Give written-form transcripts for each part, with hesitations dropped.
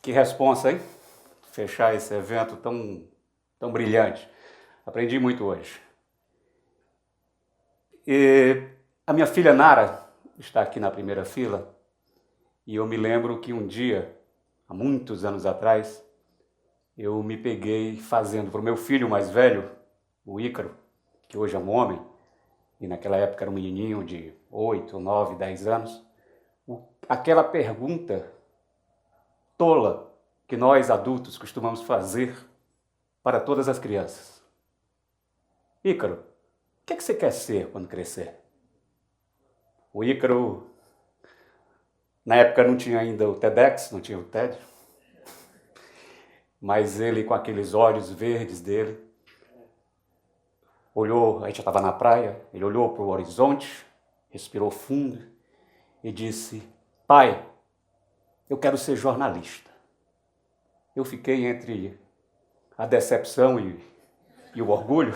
Que responsa, hein? Fechar esse evento tão brilhante. Aprendi muito hoje. E a minha filha Nara está aqui na primeira fila e eu me lembro que um dia, há muitos anos atrás, eu me peguei fazendo para o meu filho mais velho, o Ícaro, que hoje é um homem, e naquela época era um menininho de 8, 9, 10 anos, aquela pergunta tola que nós adultos costumamos fazer para todas as crianças. Ícaro, o que você quer ser quando crescer? O Ícaro, na época não tinha ainda o TEDx, não tinha o TED, mas ele com aqueles olhos verdes dele, olhou, a gente já estava na praia, ele olhou para o horizonte, respirou fundo e disse: pai, eu quero ser jornalista. Eu fiquei entre a decepção e o orgulho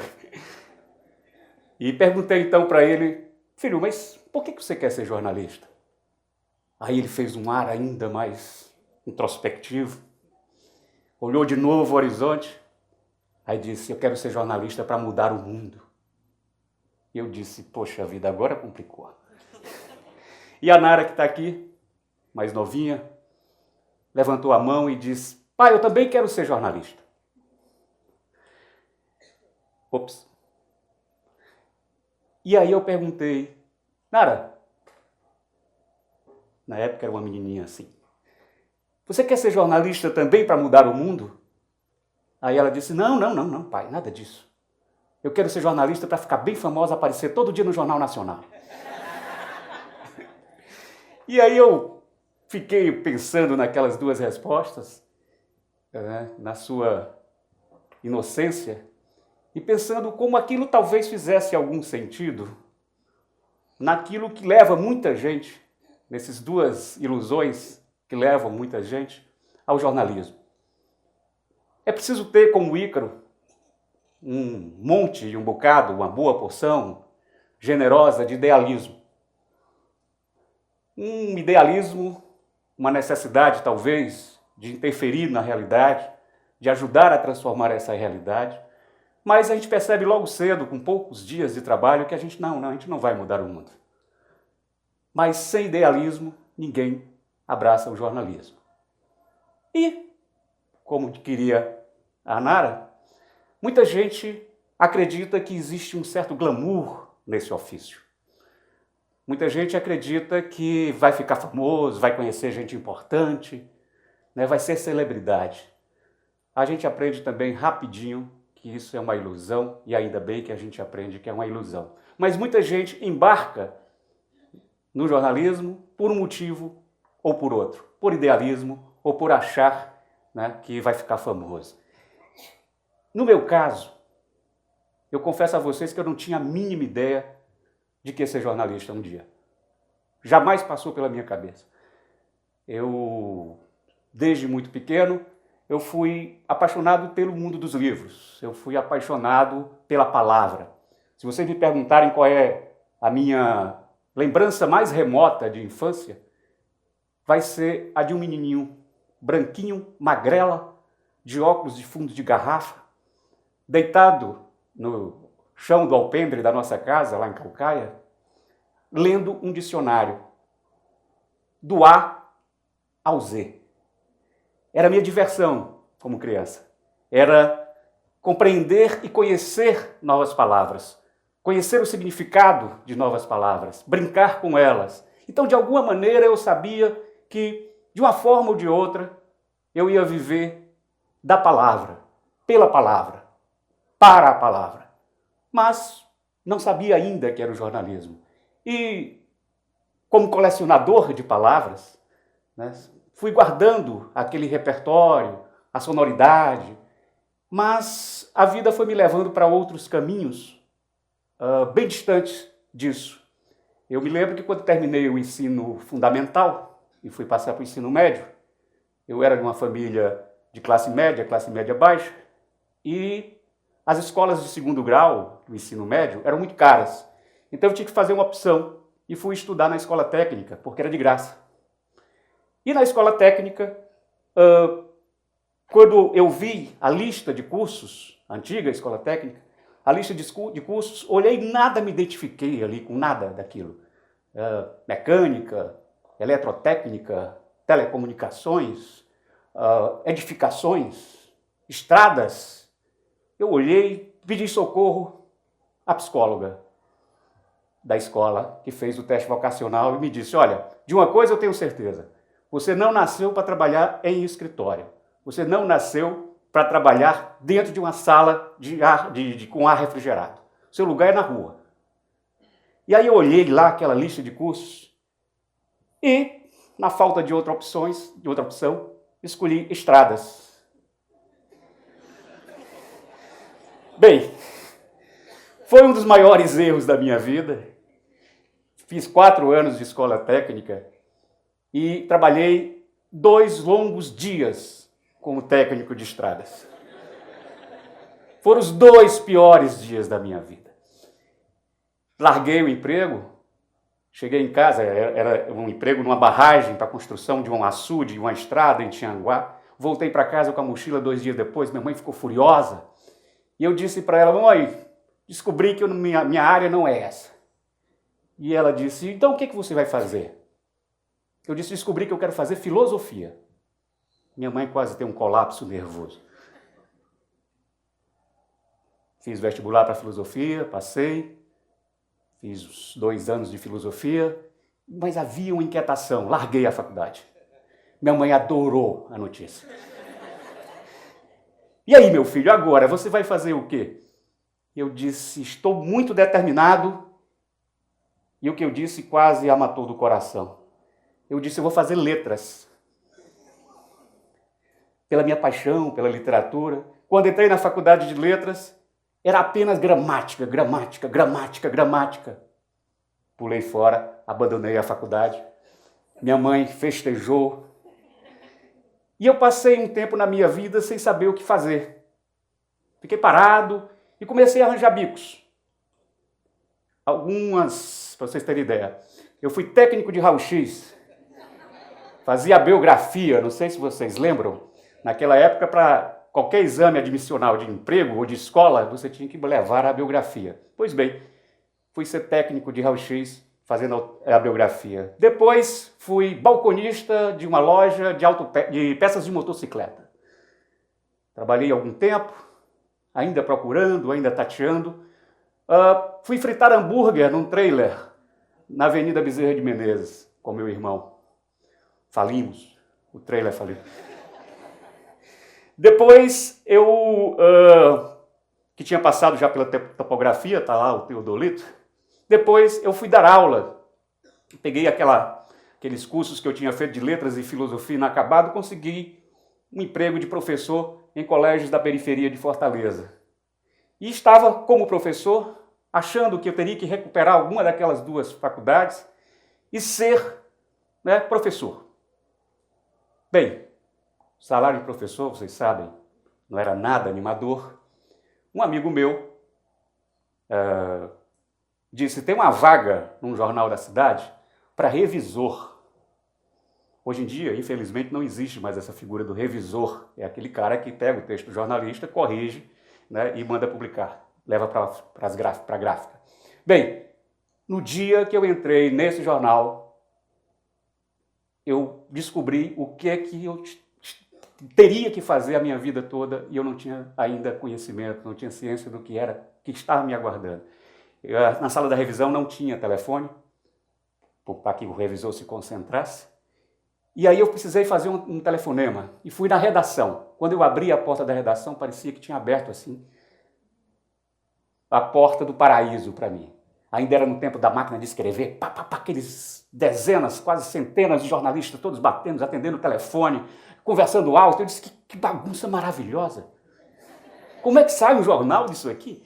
e perguntei então para ele: filho, mas por que você quer ser jornalista? Aí ele fez um ar ainda mais introspectivo, olhou de novo o horizonte, aí disse: eu quero ser jornalista para mudar o mundo. E eu disse: poxa vida, agora complicou. E a Nara, que está aqui, mais novinha, levantou a mão e disse: pai, eu também quero ser jornalista. Ops. E aí eu perguntei: Nara, na época era uma menininha assim, você quer ser jornalista também para mudar o mundo? Aí ela disse: não, pai, nada disso. Eu quero ser jornalista para ficar bem famosa, aparecer todo dia no Jornal Nacional. E aí eu fiquei pensando naquelas duas respostas, na sua inocência, e pensando como aquilo talvez fizesse algum sentido naquilo que leva muita gente, nessas duas ilusões que levam muita gente ao jornalismo. É preciso ter, como Ícaro, um monte e um bocado, uma boa porção generosa de idealismo. Um idealismo, uma necessidade talvez de interferir na realidade, de ajudar a transformar essa realidade, mas a gente percebe logo cedo, com poucos dias de trabalho, que a gente não vai mudar o mundo. Mas sem idealismo, ninguém abraça o jornalismo. E, como queria a Nara, muita gente acredita que existe um certo glamour nesse ofício. Muita gente acredita que vai ficar famoso, vai conhecer gente importante, vai ser celebridade. A gente aprende também rapidinho que isso é uma ilusão, e ainda bem que a gente aprende que é uma ilusão. Mas muita gente embarca no jornalismo por um motivo ou por outro, por idealismo ou por achar que vai ficar famoso. No meu caso, eu confesso a vocês que eu não tinha a mínima ideia de que ia ser jornalista um dia. Jamais passou pela minha cabeça. Eu, desde muito pequeno, eu fui apaixonado pelo mundo dos livros. Eu fui apaixonado pela palavra. Se vocês me perguntarem qual é a minha lembrança mais remota de infância, vai ser a de um menininho branquinho, magrela, de óculos de fundo de garrafa, deitado no chão do alpendre da nossa casa, lá em Caucaia, lendo um dicionário, do A ao Z. Era a minha diversão como criança. Era compreender e conhecer novas palavras, conhecer o significado de novas palavras, brincar com elas. Então, de alguma maneira, eu sabia que, de uma forma ou de outra, eu ia viver da palavra, pela palavra, para a palavra. Mas não sabia ainda que era o jornalismo. E, como colecionador de palavras, fui guardando aquele repertório, a sonoridade, mas a vida foi me levando para outros caminhos bem distantes disso. Eu me lembro que quando terminei o ensino fundamental e fui passar para o ensino médio, eu era de uma família de classe média baixa, e as escolas de segundo grau, do ensino médio, eram muito caras. Então eu tinha que fazer uma opção e fui estudar na escola técnica, porque era de graça. E na escola técnica, Quando eu vi a lista de cursos, a antiga escola técnica, a lista de cursos, olhei e nada me identifiquei ali com nada daquilo. Mecânica, eletrotécnica, telecomunicações, edificações, estradas. Eu olhei, pedi socorro à psicóloga da escola que fez o teste vocacional e me disse, olha, de uma coisa eu tenho certeza, você não nasceu para trabalhar em escritório, você não nasceu para trabalhar dentro de uma sala com ar refrigerado. Seu lugar é na rua. E aí eu olhei lá aquela lista de cursos e, na falta de outra opção, escolhi estradas. Bem, foi um dos maiores erros da minha vida. Fiz 4 anos de escola técnica e trabalhei 2 longos dias como técnico de estradas. Foram os 2 piores dias da minha vida. Larguei o emprego, cheguei em casa, era um emprego numa barragem para a construção de um açude, uma estrada em Tianguá. Voltei para casa com a mochila 2 dias depois, minha mãe ficou furiosa. E eu disse para ela, mãe, descobri que minha área não é essa. E ela disse, então o que você vai fazer? Eu disse, descobri que eu quero fazer filosofia. Minha mãe quase tem um colapso nervoso. Fiz vestibular para filosofia, passei, fiz os 2 anos de filosofia, mas havia uma inquietação, larguei a faculdade. Minha mãe adorou a notícia. E aí, meu filho, agora você vai fazer o quê? Eu disse, estou muito determinado, e o que eu disse quase a matou do coração. Eu disse, eu vou fazer letras. Pela minha paixão, pela literatura. Quando entrei na faculdade de letras, era apenas gramática, gramática, gramática, gramática. Pulei fora, abandonei a faculdade. Minha mãe festejou. E eu passei um tempo na minha vida sem saber o que fazer. Fiquei parado e comecei a arranjar bicos. Algumas, para vocês terem ideia, eu fui técnico de raio-x, fazia biografia, não sei se vocês lembram, naquela época, para qualquer exame admissional de emprego ou de escola, você tinha que levar a biografia. Pois bem, fui ser técnico de raio-x fazendo a biografia. Depois fui balconista de uma loja de peças de motocicleta. Trabalhei algum tempo, ainda procurando, ainda tateando. Fui fritar hambúrguer num trailer na Avenida Bezerra de Menezes com meu irmão. Falimos, o trailer faliu. Depois eu, que tinha passado já pela topografia, tá lá o teodolito, depois eu fui dar aula. Peguei aqueles cursos que eu tinha feito de letras e filosofia inacabado, consegui um emprego de professor em colégios da periferia de Fortaleza. E estava como professor, achando que eu teria que recuperar alguma daquelas 2 faculdades e ser, professor. Bem, o salário de professor, vocês sabem, não era nada animador. Um amigo meu disse, tem uma vaga num jornal da cidade para revisor. Hoje em dia, infelizmente, não existe mais essa figura do revisor. É aquele cara que pega o texto do jornalista, corrige, e manda publicar, leva para a gráfica. Bem, no dia que eu entrei nesse jornal, eu descobri o que é que eu teria que fazer a minha vida toda e eu não tinha ainda conhecimento, não tinha ciência do que estava me aguardando. Na sala da revisão não tinha telefone, para que o revisor se concentrasse. E aí eu precisei fazer um telefonema e fui na redação. Quando eu abri a porta da redação, parecia que tinha aberto assim a porta do paraíso para mim. Ainda era no tempo da máquina de escrever, aqueles dezenas, quase centenas de jornalistas, todos batendo, atendendo o telefone, conversando alto. Eu disse, que bagunça maravilhosa. Como é que sai um jornal disso aqui?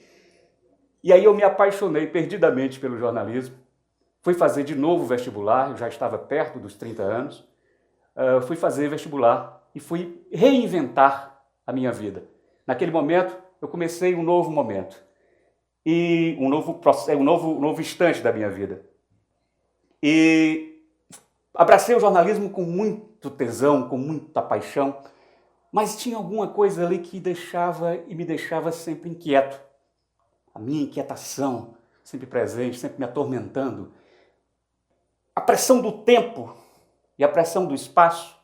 E aí eu me apaixonei perdidamente pelo jornalismo. Fui fazer de novo vestibular, eu já estava perto dos 30 anos. Fui fazer vestibular e fui reinventar a minha vida. Naquele momento, eu comecei um novo momento. E um novo instante da minha vida. E Abracei o jornalismo com muito tesão, com muita paixão, mas tinha alguma coisa ali que me deixava sempre inquieto. A minha inquietação, sempre presente, sempre me atormentando. A pressão do tempo e a pressão do espaço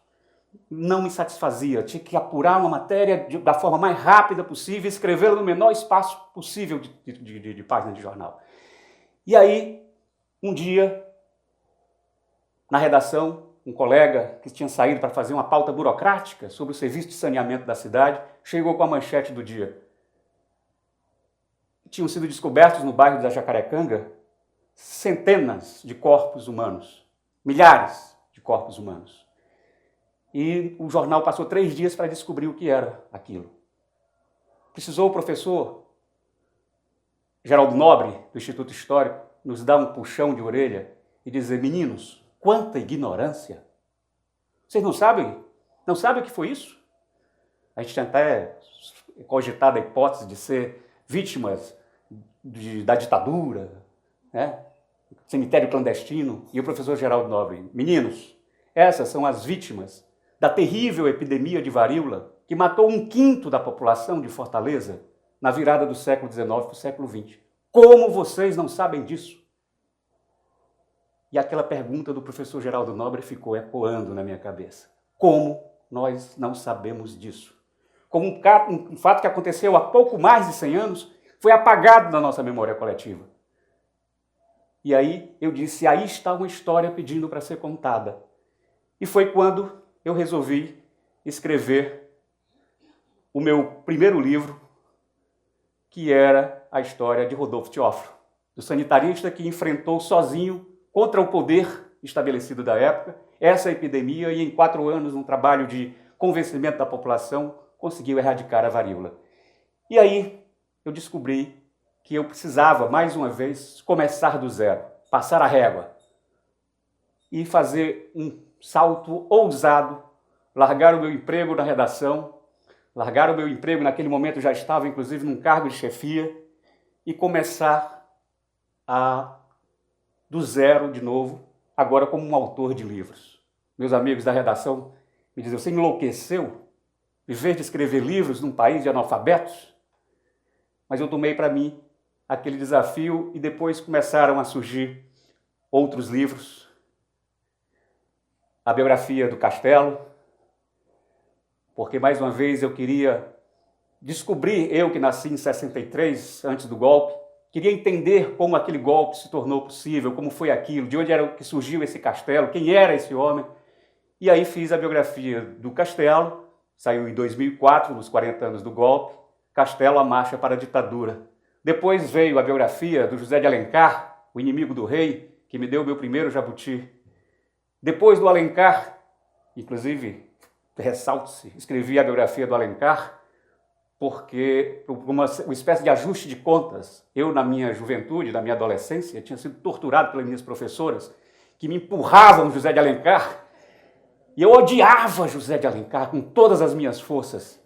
não me satisfazia. Eu tinha que apurar uma matéria da forma mais rápida possível e escrevê-la no menor espaço possível de página de jornal. E aí, um dia, na redação, um colega que tinha saído para fazer uma pauta burocrática sobre o serviço de saneamento da cidade, chegou com a manchete do dia. Tinham sido descobertos no bairro da Jacarecanga centenas de corpos humanos, milhares de corpos humanos. E o jornal passou 3 dias para descobrir o que era aquilo. Precisou o professor Geraldo Nobre, do Instituto Histórico, nos dar um puxão de orelha e dizer: meninos, quanta ignorância! Vocês não sabem? Não sabem o que foi isso? A gente tinha até cogitado a hipótese de ser vítimas da ditadura, né? Cemitério clandestino. E o professor Geraldo Nobre: meninos, essas são as vítimas da terrível epidemia de varíola que matou 1/5 da população de Fortaleza na virada do século XIX para o século XX. Como vocês não sabem disso? E aquela pergunta do professor Geraldo Nobre ficou ecoando na minha cabeça. Como nós não sabemos disso? Como um fato que aconteceu há pouco mais de 100 anos foi apagado da nossa memória coletiva. E aí eu disse: aí está uma história pedindo para ser contada. E foi quando eu resolvi escrever o meu primeiro livro, que era a história de Rodolfo Teófilo, do sanitarista que enfrentou sozinho, contra o poder estabelecido da época, essa epidemia e em 4 anos, num trabalho de convencimento da população, conseguiu erradicar a varíola. E aí eu descobri que eu precisava, mais uma vez, começar do zero, passar a régua e fazer um salto ousado, largar o meu emprego na redação, largar o meu emprego, naquele momento já estava inclusive num cargo de chefia, e começar do zero de novo, agora como um autor de livros. Meus amigos da redação me diziam: você enlouqueceu? Viver de escrever livros num país de analfabetos? Mas eu tomei para mim aquele desafio e depois começaram a surgir outros livros. A biografia do Castelo, porque mais uma vez eu queria descobrir, eu que nasci em 63, antes do golpe, queria entender como aquele golpe se tornou possível, como foi aquilo, de onde era que surgiu esse Castelo, quem era esse homem. E aí fiz a biografia do Castelo, saiu em 2004, nos 40 anos do golpe, Castelo, a Marcha para a Ditadura. Depois veio a biografia do José de Alencar, o inimigo do rei, que me deu o meu primeiro jabuti. Depois do Alencar, inclusive, ressalte-se, escrevi a biografia do Alencar, porque uma espécie de ajuste de contas. Eu, na minha juventude, na minha adolescência, tinha sido torturado pelas minhas professoras, que me empurravam José de Alencar, e eu odiava José de Alencar com todas as minhas forças.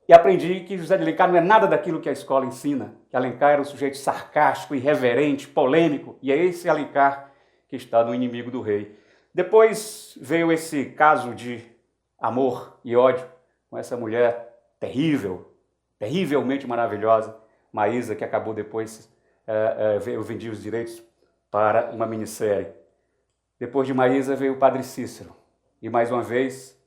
E aprendi que José de Alencar não é nada daquilo que a escola ensina, que Alencar era um sujeito sarcástico, irreverente, polêmico, e é esse Alencar que está no Inimigo do Rei. Depois veio esse caso de amor e ódio com essa mulher terrível, terrivelmente maravilhosa, Maísa, que acabou depois, eu vendi os direitos para uma minissérie. Depois de Maísa veio o Padre Cícero, e mais uma vez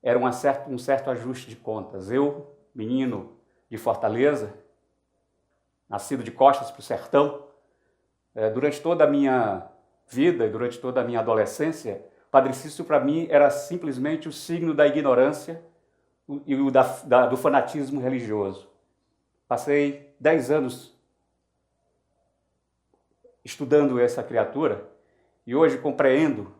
era um certo ajuste de contas. Eu, menino de Fortaleza, nascido de costas para o sertão, durante toda a minha vida, durante toda a minha adolescência, Padre Cícero para mim era simplesmente o signo da ignorância e do fanatismo religioso. Passei 10 anos estudando essa criatura e hoje compreendo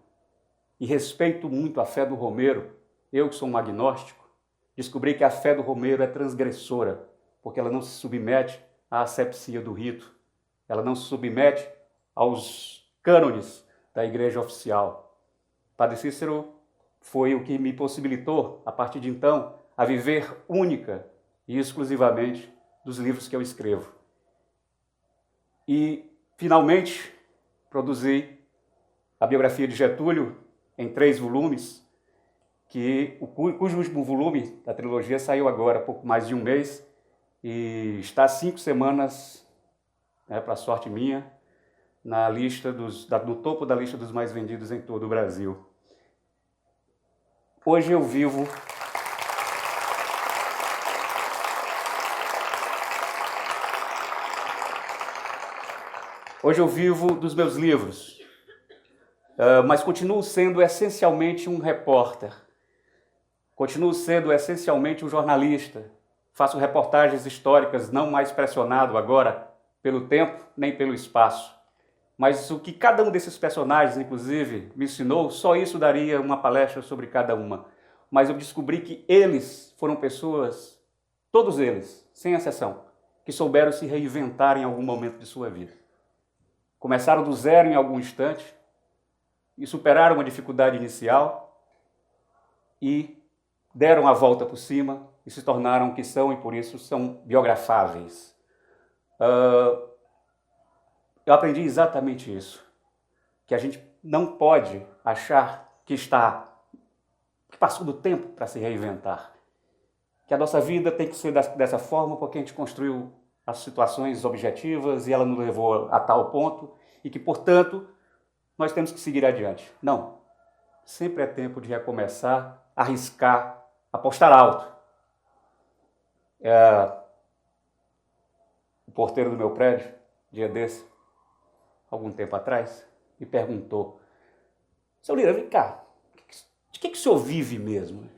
e respeito muito a fé do Romero. Eu que sou um agnóstico, descobri que a fé do Romero é transgressora, porque ela não se submete à asepsia do rito, ela não se submete aos cânones da igreja oficial. Padre Cícero foi o que me possibilitou, a partir de então, a viver única e exclusivamente dos livros que eu escrevo. E, finalmente, produzi a biografia de Getúlio, em 3 volumes, cujo último volume da trilogia saiu agora, há pouco mais de um mês, e está há 5 semanas, para sorte minha, na lista no topo da lista dos mais vendidos em todo o Brasil. Hoje eu vivo dos meus livros, mas continuo sendo essencialmente um repórter, continuo sendo essencialmente um jornalista. Faço reportagens históricas, não mais pressionado agora pelo tempo nem pelo espaço. Mas o que cada um desses personagens, inclusive, me ensinou, só isso daria uma palestra sobre cada uma. Mas eu descobri que eles foram pessoas, todos eles, sem exceção, que souberam se reinventar em algum momento de sua vida. Começaram do zero em algum instante e superaram uma dificuldade inicial e deram a volta por cima e se tornaram o que são e por isso são biografáveis. Eu aprendi exatamente isso, que a gente não pode achar que passou do tempo para se reinventar, que a nossa vida tem que ser dessa forma porque a gente construiu as situações objetivas e ela nos levou a tal ponto e que, portanto, nós temos que seguir adiante. Não, sempre é tempo de recomeçar, arriscar, apostar alto. O porteiro do meu prédio, dia desse, algum tempo atrás, me perguntou: seu Lira, vem cá, de que o senhor vive mesmo?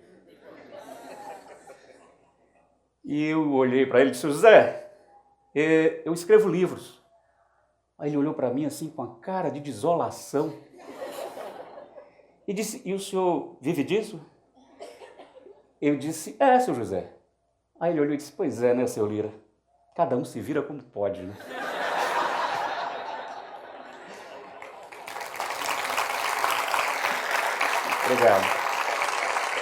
E eu olhei para ele e disse: José, eu escrevo livros. Aí ele olhou para mim assim com a cara de desolação e disse: e o senhor vive disso? Eu disse: seu José. Aí ele olhou e disse: pois é, né, seu Lira? Cada um se vira como pode, né? Obrigado.